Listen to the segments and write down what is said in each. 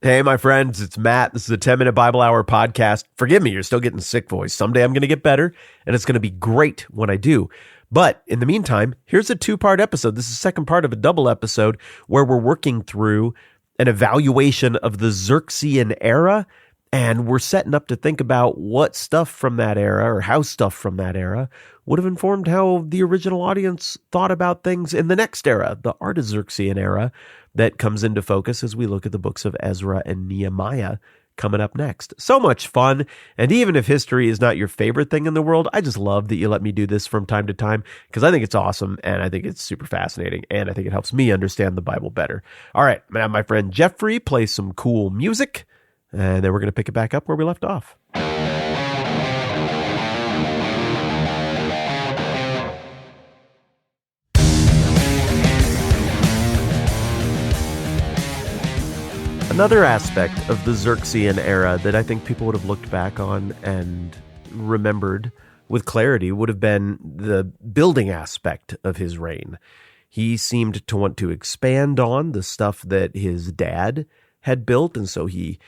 Hey, my friends, it's Matt. This is a 10-minute Bible Hour podcast. Forgive me, you're still getting sick voice. Someday I'm going to get better, and it's going to be great when I do. But in the meantime, here's a two-part episode. This is the second part of a double episode where we're working through an evaluation of the Xerxesian era, and we're setting up to think about what stuff from that era, or how stuff from that era, would have informed how the original audience thought about things in the next era, the Artaxerxes era, that comes into focus as we look at the books of Ezra and Nehemiah coming up next. So much fun. And even if history is not your favorite thing in the world, I just love that you let me do this from time to time because I think it's awesome and I think it's super fascinating and I think it helps me understand the Bible better. All right, I'm going to have my friend Jeffrey play some cool music and then we're going to pick it back up where we left off. Another aspect of the Xerxesian era that I think people would have looked back on and remembered with clarity would have been the building aspect of his reign. He seemed to want to expand on the stuff that his dad had built, and so he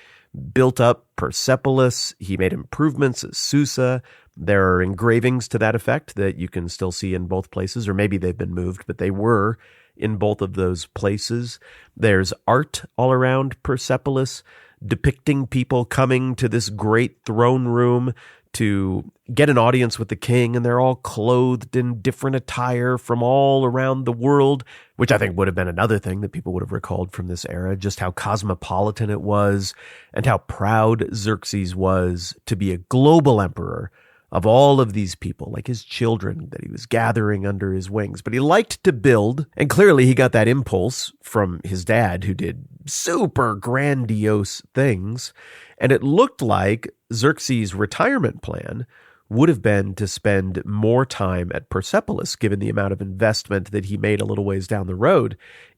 built up Persepolis. He made improvements at Susa. There are engravings to that effect that you can still see in both places, or maybe they've been moved, but they were in both of those places. There's art all around Persepolis depicting people coming to this great throne room to get an audience with the king, and they're all clothed in different attire from all around the world, which I think would have been another thing that people would have recalled from this era, just how cosmopolitan it was and how proud Xerxes was to be a global emperor of all of these people, like his children that he was gathering under his wings. But he liked to build, and clearly he got that impulse from his dad, who did super grandiose things. And it looked like Xerxes' retirement plan would have been to spend more time at Persepolis, given the amount of investment that he made a little ways down the road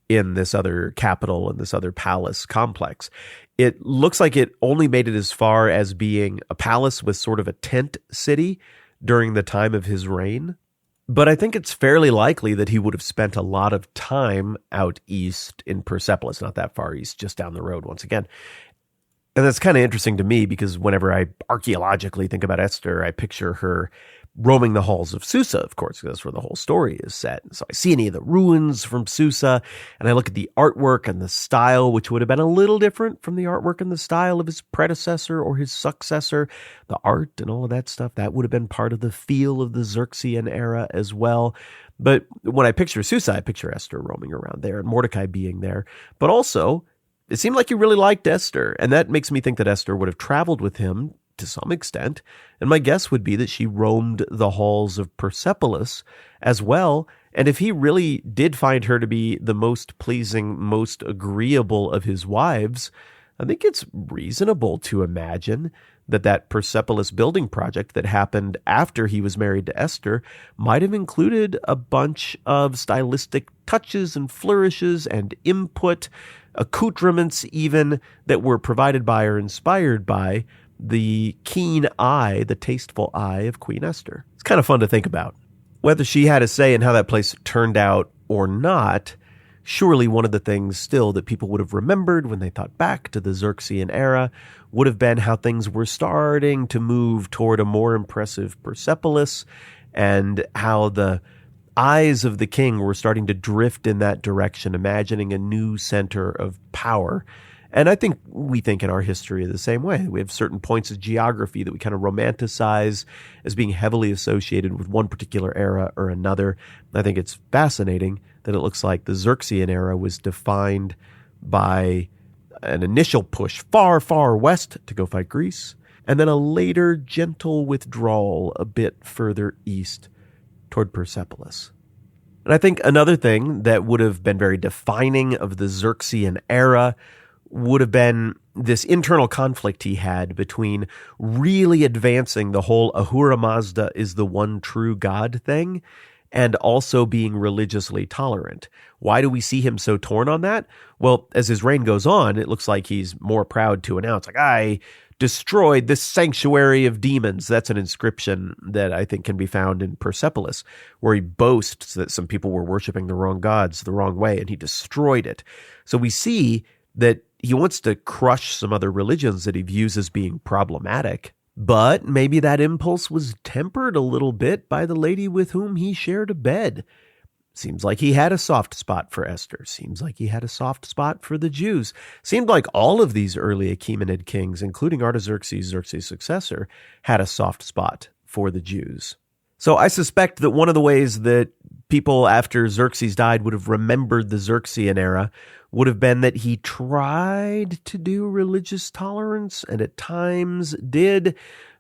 in this other capital and this other palace complex. It looks like it only made it as far as being a palace with sort of a tent city during the time of his reign. But I think it's fairly likely that he would have spent a lot of time out east in Persepolis, not that far east, just down the road once again. And that's kind of interesting to me because whenever I archaeologically think about Esther, I picture her roaming the halls of Susa, of course, because that's where the whole story is set. So I see any of the ruins from Susa, and I look at the artwork and the style, which would have been a little different from the artwork and the style of his predecessor or his successor. The art and all of that stuff, that would have been part of the feel of the Xerxesian era as well. But when I picture Susa, I picture Esther roaming around there and Mordecai being there. But also, it seemed like he really liked Esther, and that makes me think that Esther would have traveled with him to some extent, and my guess would be that she roamed the halls of Persepolis as well, and if he really did find her to be the most pleasing, most agreeable of his wives, I think it's reasonable to imagine that that Persepolis building project that happened after he was married to Esther might have included a bunch of stylistic touches and flourishes and input, accoutrements even, that were provided by or inspired by the keen eye, the tasteful eye of Queen Esther. It's kind of fun to think about. Whether she had a say in how that place turned out or not, surely one of the things still that people would have remembered when they thought back to the Xerxesian era would have been how things were starting to move toward a more impressive Persepolis and how the eyes of the king were starting to drift in that direction, imagining a new center of power. And I think we think in our history the same way. We have certain points of geography that we kind of romanticize as being heavily associated with one particular era or another. I think it's fascinating that it looks like the Xerxesian era was defined by an initial push far, far west to go fight Greece, and then a later gentle withdrawal a bit further east toward Persepolis. And I think another thing that would have been very defining of the Xerxesian era would have been this internal conflict he had between really advancing the whole Ahura Mazda is the one true God thing and also being religiously tolerant. Why do we see him so torn on that? Well, as his reign goes on, it looks like he's more proud to announce, like, I destroyed this sanctuary of demons. That's an inscription that I think can be found in Persepolis, where he boasts that some people were worshiping the wrong gods the wrong way, and he destroyed it. So we see that he wants to crush some other religions that he views as being problematic. But maybe that impulse was tempered a little bit by the lady with whom he shared a bed. Seems like he had a soft spot for Esther. Seems like he had a soft spot for the Jews. Seemed like all of these early Achaemenid kings, including Artaxerxes, Xerxes' successor, had a soft spot for the Jews. So I suspect that one of the ways that people after Xerxes died would have remembered the Xerxean era would have been that he tried to do religious tolerance and at times did,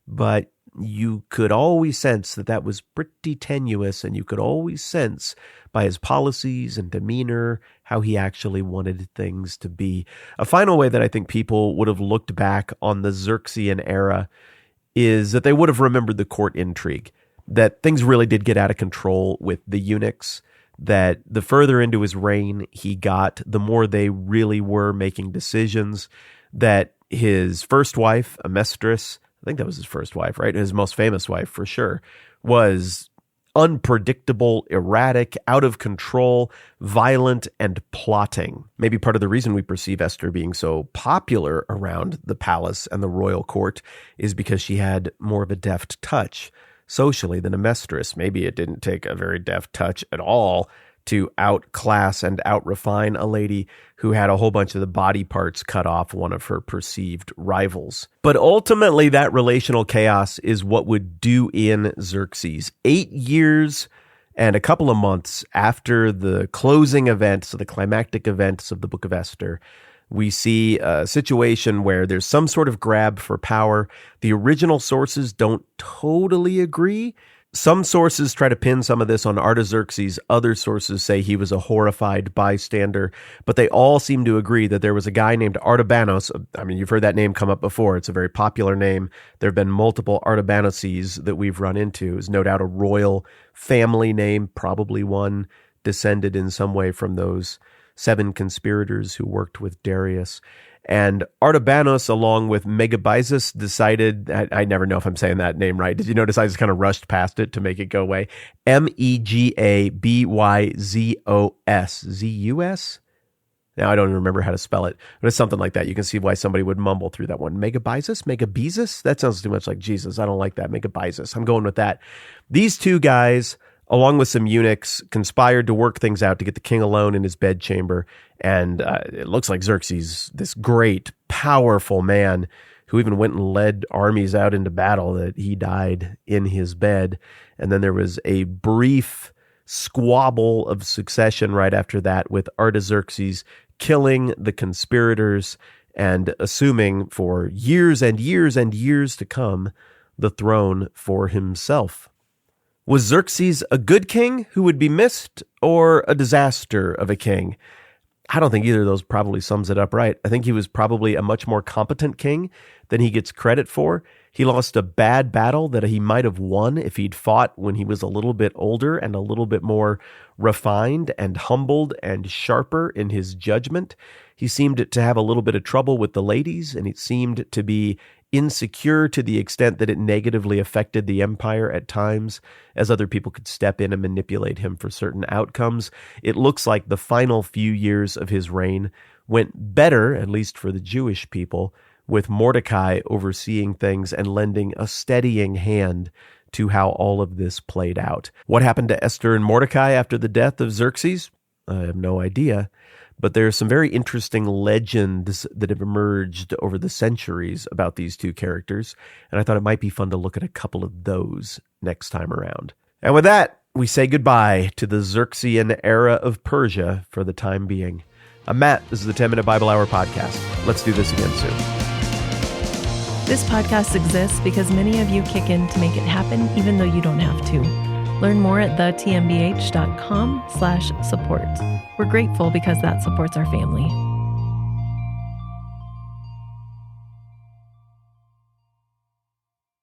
but you could always sense that that was pretty tenuous, and you could always sense by his policies and demeanor how he actually wanted things to be. A final way that I think people would have looked back on the Xerxean era is that they would have remembered the court intrigue, that things really did get out of control with the eunuchs, that the further into his reign he got, the more they really were making decisions, that his first wife, Amestris, I think that was his first wife, right? His most famous wife for sure, was unpredictable, erratic, out of control, violent, and plotting. Maybe part of the reason we perceive Esther being so popular around the palace and the royal court is because she had more of a deft touch socially than Amestris. Maybe it didn't take a very deft touch at all to outclass and outrefine a lady who had a whole bunch of the body parts cut off one of her perceived rivals. But ultimately, that relational chaos is what would do in Xerxes. 8 years and a couple of months after the closing events, the climactic events of the Book of Esther, we see a situation where there's some sort of grab for power. The original sources don't totally agree. Some sources try to pin some of this on Artaxerxes. Other sources say he was a horrified bystander. But they all seem to agree that there was a guy named Artabanos. I mean, you've heard that name come up before. It's a very popular name. There have been multiple Artabanoses that we've run into. It's no doubt a royal family name, probably one descended in some way from those 7 conspirators who worked with Darius. And Artabanos, along with Megabyzus, decided, I never know if I'm saying that name right. Did you notice I just kind of rushed past it to make it go away? Megabyzos. Z-U-S? Now, I don't even remember how to spell it, but it's something like that. You can see why somebody would mumble through that one. Megabyzus? That sounds too much like Jesus. I don't like that. Megabyzus. I'm going with that. These two guys, along with some eunuchs, conspired to work things out to get the king alone in his bedchamber. And it looks like Xerxes, this great, powerful man who even went and led armies out into battle, that he died in his bed. And then there was a brief squabble of succession right after that, with Artaxerxes killing the conspirators and assuming for years and years and years to come the throne for himself. Was Xerxes a good king who would be missed, or a disaster of a king? I don't think either of those probably sums it up right. I think he was probably a much more competent king than he gets credit for. He lost a bad battle that he might have won if he'd fought when he was a little bit older and a little bit more refined and humbled and sharper in his judgment. He seemed to have a little bit of trouble with the ladies, and it seemed to be insecure to the extent that it negatively affected the empire at times, as other people could step in and manipulate him for certain outcomes. It looks like the final few years of his reign went better, at least for the Jewish people, with Mordecai overseeing things and lending a steadying hand to how all of this played out. What happened to Esther and Mordecai after the death of Xerxes? I have no idea. But there are some very interesting legends that have emerged over the centuries about these two characters, and I thought it might be fun to look at a couple of those next time around. And with that, we say goodbye to the Xerxean era of Persia for the time being. I'm Matt. This is the 10-Minute Bible Hour podcast. Let's do this again soon. This podcast exists because many of you kick in to make it happen, even though you don't have to. Learn more at thetmbh.com/support. We're grateful because that supports our family.